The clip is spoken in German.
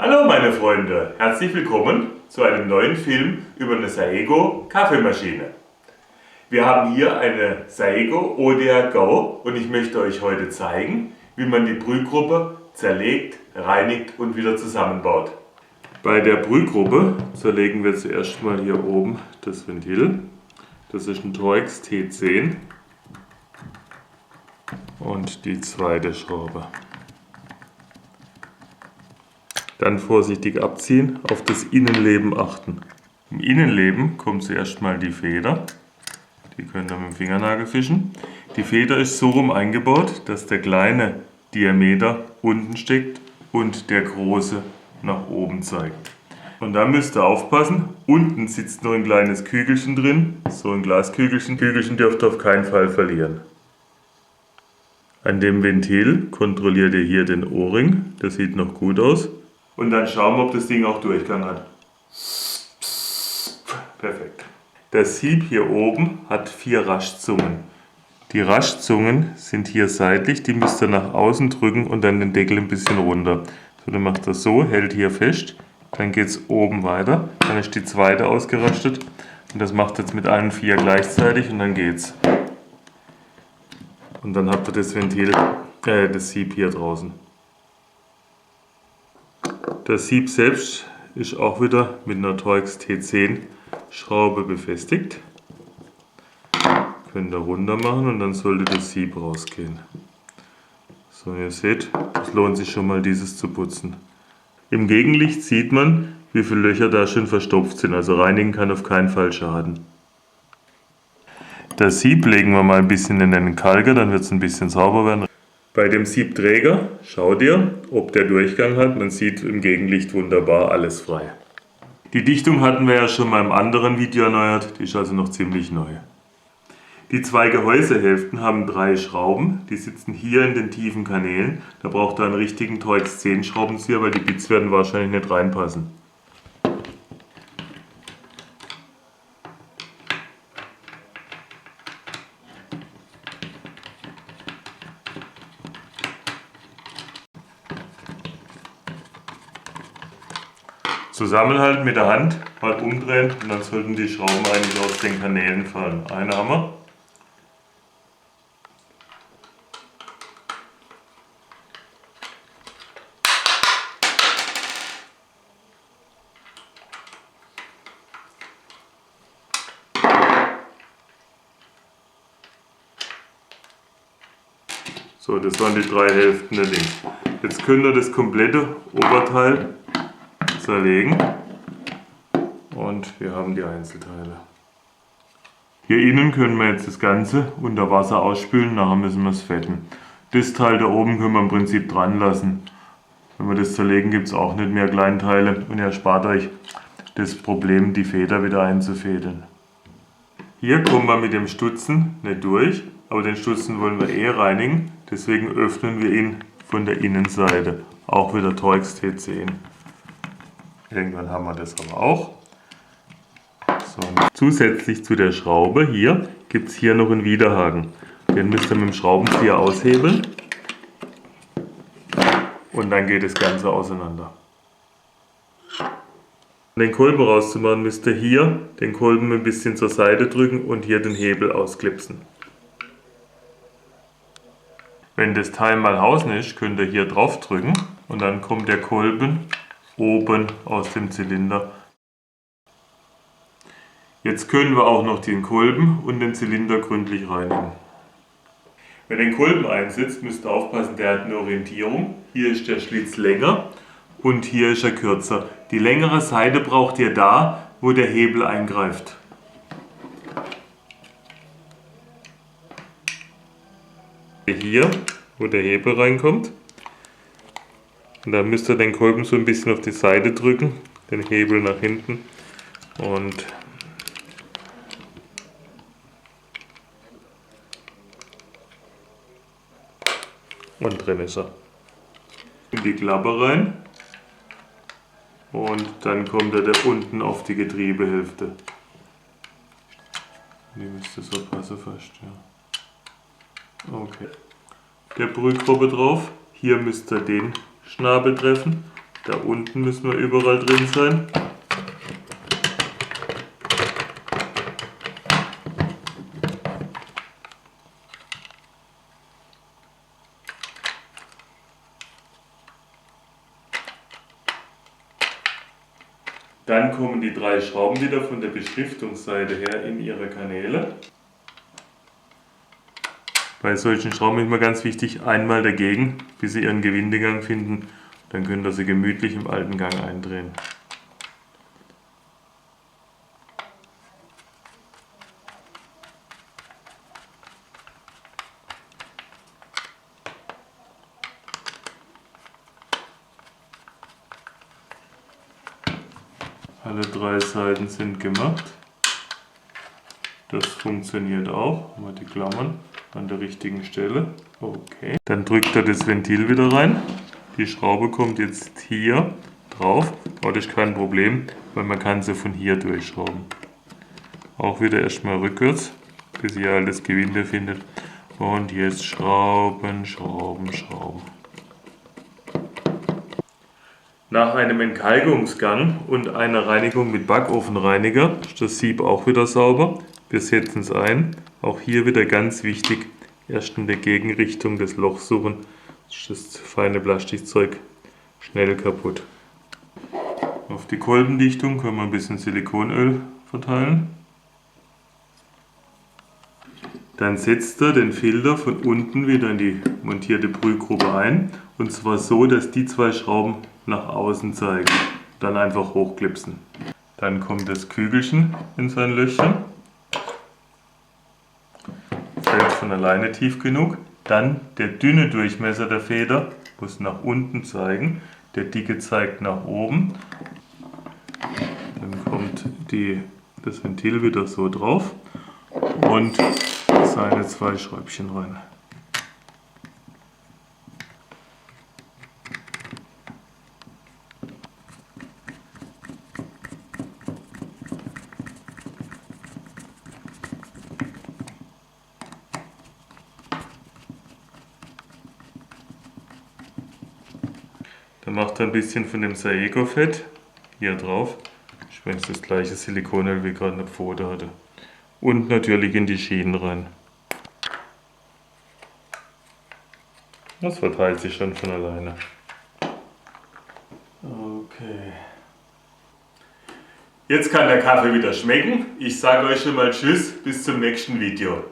Hallo meine Freunde, herzlich willkommen zu einem neuen Film über eine Saego Kaffeemaschine. Wir haben hier eine Saego ODR Go und ich möchte euch heute zeigen, wie man die Brühgruppe zerlegt, reinigt und wieder zusammenbaut. Bei der Brühgruppe zerlegen wir zuerst mal hier oben das Ventil. Das ist ein Torx T10 und die zweite Schraube. Dann vorsichtig abziehen, auf das Innenleben achten. Im Innenleben kommt zuerst mal die Feder. Die könnt ihr mit dem Fingernagel fischen. Die Feder ist so rum eingebaut, dass der kleine Diameter unten steckt und der große nach oben zeigt. Und da müsst ihr aufpassen, unten sitzt noch ein kleines Kügelchen drin, so ein Glaskügelchen. Kügelchen dürft ihr auf keinen Fall verlieren. An dem Ventil kontrolliert ihr hier den O-Ring, das sieht noch gut aus. Und dann schauen wir, ob das Ding auch Durchgang hat. Perfekt. Das Sieb hier oben hat 4 Raschzungen. Die Raschzungen sind hier seitlich, die müsst ihr nach außen drücken und dann den Deckel ein bisschen runter. So, dann macht das so, hält hier fest, dann geht es oben weiter, dann ist die zweite ausgerastet und das macht jetzt mit allen 4 gleichzeitig und dann geht's. Und dann habt ihr das Ventil, das Sieb hier draußen. Das Sieb selbst ist auch wieder mit einer Torx T10 Schraube befestigt. Könnt ihr runter machen und dann sollte das Sieb rausgehen. So, ihr seht, es lohnt sich schon mal dieses zu putzen. Im Gegenlicht sieht man, wie viele Löcher da schon verstopft sind, also reinigen kann auf keinen Fall schaden. Das Sieb legen wir mal ein bisschen in den Kalker, dann wird es ein bisschen sauber werden. Bei dem Siebträger schaut ihr, ob der Durchgang hat. Man sieht im Gegenlicht wunderbar alles frei. Die Dichtung hatten wir ja schon mal im anderen Video erneuert, die ist also noch ziemlich neu. Die 2 Gehäusehälften haben 3 Schrauben, die sitzen hier in den tiefen Kanälen. Da braucht ihr einen richtigen Torx 10 Schraubenzieher, weil die Bits werden wahrscheinlich nicht reinpassen. Zusammenhalten mit der Hand, mal umdrehen und dann sollten die Schrauben eigentlich aus den Kanälen fallen. Eine haben wir. So, das waren die 3 Hälften der Ding. Jetzt könnt ihr das komplette Oberteil zerlegen und wir haben die Einzelteile. Hier innen können wir jetzt das Ganze unter Wasser ausspülen, nachher müssen wir es fetten. Das Teil da oben können wir im Prinzip dran lassen. Wenn wir das zerlegen, gibt es auch nicht mehr Kleinteile und ihr erspart euch das Problem, die Feder wieder einzufädeln. Hier kommen wir mit dem Stutzen nicht durch, aber den Stutzen wollen wir eh reinigen, deswegen öffnen wir ihn von der Innenseite. Auch wieder Torx T10. Irgendwann haben wir das aber auch. So, zusätzlich zu der Schraube hier gibt es hier noch einen Widerhaken. Den müsst ihr mit dem Schraubenzieher aushebeln und dann geht das Ganze auseinander. Um den Kolben rauszumachen, müsst ihr hier den Kolben ein bisschen zur Seite drücken und hier den Hebel ausklipsen. Wenn das Teil mal außen ist, könnt ihr hier drauf drücken und dann kommt der Kolben oben aus dem Zylinder. Jetzt können wir auch noch den Kolben und den Zylinder gründlich reinigen. Wenn ihr den Kolben einsetzt, müsst ihr aufpassen, der hat eine Orientierung. Hier ist der Schlitz länger und hier ist er kürzer. Die längere Seite braucht ihr da, wo der Hebel eingreift. Hier, wo der Hebel reinkommt. Und dann müsst ihr den Kolben so ein bisschen auf die Seite drücken, den Hebel nach hinten und drin ist er. In die Klappe rein und dann kommt er da unten auf die Getriebehälfte. Die müsste so passen fast, ja. Okay. Der Brühgruppe drauf. Hier müsst ihr den Schnabel treffen. Da unten müssen wir überall drin sein. Dann kommen die 3 Schrauben wieder von der Beschriftungsseite her in ihre Kanäle. Bei solchen Schrauben ist immer ganz wichtig, einmal dagegen, bis Sie Ihren Gewindegang finden. Dann könnt ihr sie gemütlich im alten Gang eindrehen. Alle 3 Seiten sind gemacht. Das funktioniert auch. Mal die Klammern an der richtigen Stelle. Okay. Dann drückt er das Ventil wieder rein. Die Schraube kommt jetzt hier drauf. Aber das ist kein Problem, weil man kann sie von hier durchschrauben. Auch wieder erstmal rückwärts, bis ihr alles Gewinde findet. Und jetzt schrauben, schrauben, schrauben. Nach einem Entkalkungsgang und einer Reinigung mit Backofenreiniger ist das Sieb auch wieder sauber. Wir setzen es ein. Auch hier wieder ganz wichtig, erst in der Gegenrichtung das Loch suchen. Das feine Plastikzeug schnell kaputt. Auf die Kolbendichtung können wir ein bisschen Silikonöl verteilen. Dann setzt er den Filter von unten wieder in die montierte Brühgrube ein. Und zwar so, dass die 2 Schrauben nach außen zeigen. Dann einfach hochklipsen. Dann kommt das Kügelchen in sein Löchchen. Fällt von alleine tief genug. Dann der dünne Durchmesser der Feder muss nach unten zeigen. Der dicke zeigt nach oben. Dann kommt das Ventil wieder so drauf. Und seine 2 Schräubchen rein. Dann macht er ein bisschen von dem Saeco-Fett hier drauf. Ich meine, das gleiche Silikonöl wie gerade eine Pfote hatte. Und natürlich in die Schienen rein. Das verteilt sich schon von alleine. Okay. Jetzt kann der Kaffee wieder schmecken. Ich sage euch schon mal Tschüss, bis zum nächsten Video.